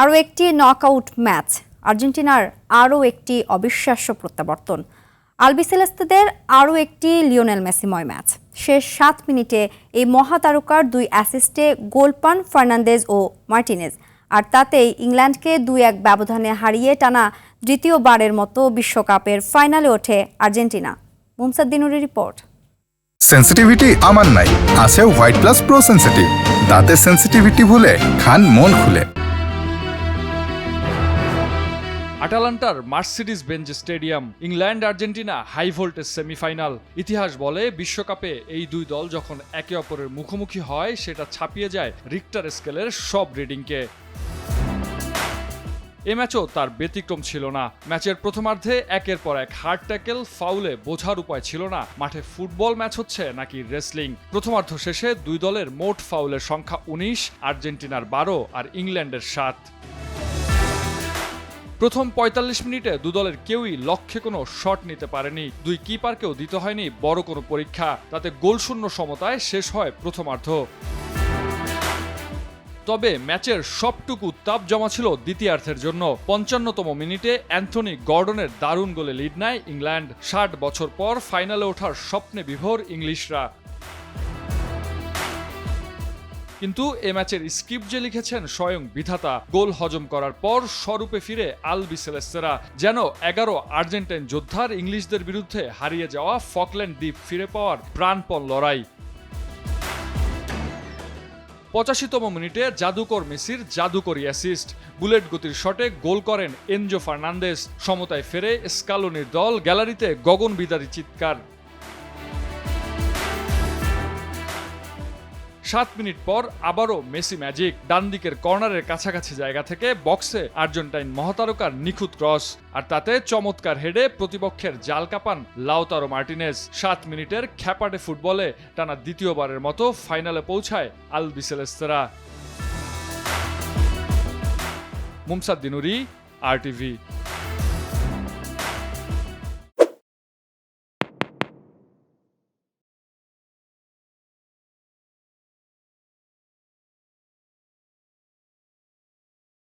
আরও একটি knockout match, আর্জেন্টিনার আরও একটি অবিশ্বাস্য প্রত্যাবর্তন, আলবিসেলেস্তেদের আরও একটি লিওনেল মেসিময় ম্যাচ। শেষ 7 মিনিটে এই মহাতারকার 2 অ্যাসিস্টে গোল পান ফার্নান্দেজ ও মার্টিনেজ, আর তাতেই ইংল্যান্ডকে 2-1 ব্যবধানে হারিয়ে টানা দ্বিতীয়বারের মতো বিশ্বকাপের ফাইনালে ওঠে আর্জেন্টিনা। মুমসাদ দিনুরের রিপোর্ট। সেন্সিটিভিটি আমার নাই, আছে হোয়াইট প্লাস প্রো সেন্সিটিভ। দাঁতের সেন্সিটিভিটি ভুলে খান মন খুলে। আটালান্টার Mercedes Benz stadium, England Argentina high voltage semifinal. ইতিহাস বলে বিশ্বকাপে এই দুই দল যখন একে অপরের মুখোমুখি হয় সেটা ছাপিয়ে যায় রিক্টার স্কেলের সব রিডিংকে। এ ম্যাচও তার ব্যতিক্রম ছিল না। ম্যাচের প্রথমার্ধে একের পর এক হার্ড ট্যাকেল, ফাউলে বোঝার উপায় ছিল না মাঠে ফুটবল ম্যাচ হচ্ছে নাকি রেসলিং। প্রথমার্ধ শেষে দুই দলের মোট ফাউলের সংখ্যা 19, আর্জেন্টিনার 12 আর ইংল্যান্ডের 7। প্রথম 45 মিনিটে দু দলের কেউই লক্ষ্যে কোনো শট নিতে পারেনি, দুই কিপারকেও দিতে হয়নি বড় কোনো পরীক্ষা। তাতে গোলশূন্য সমতায় শেষ হয় প্রথমার্ধ। তবে ম্যাচের সবটুকু উত্তাপ জমা ছিল দ্বিতীয়ার্ধের জন্য। 55তম মিনিটে অ্যান্থনি গর্ডনের দারুণ গোলে লিড নেয় ইংল্যান্ড। 60 বছর পর ফাইনালে ওঠার স্বপ্নে বিভোর ইংলিশরা। কিন্তু এ ম্যাচের স্ক্রিপ্ট যে লিখেছেন স্বয়ং বিধাতা। গোল হজম করার পর স্বরূপে ফিরে আলবিসেলেস্তেরা, যেন 11 আর্জেন্টাইন যোদ্ধার ইংলিশদের বিরুদ্ধে হারিয়ে যাওয়া ফকল্যান্ড দ্বীপ ফিরে পাওয়ার প্রাণপণ লড়াই। 85তম মিনিটে জাদুকর মেসির জাদুকরী অ্যাসিস্ট, বুলেট গতির শটে গোল করেন এনজো ফার্নান্দেজ। সমতায় ফেরে স্কালোনির দল, গ্যালারিতে গগন বিদারী চিৎকার। 7 মিনিট পর আবারও মেসি ম্যাজিক, ডান দিকের কর্নারের কাছাকাছি জায়গা থেকে বক্সে আর্জেন্টাইন মহাতারকার নিখুঁত ক্রস, আর তাতে চমৎকার হেডে প্রতিপক্ষের জাল কাপান লাউতারো মার্টিনেজ। 7 মিনিটের খ্যাপাটে ফুটবলে টানা দ্বিতীয়বারের মতো ফাইনালে পৌঁছায় আলবিসেলেস্তেরা। মুমসাদ দিনুরি, RTV।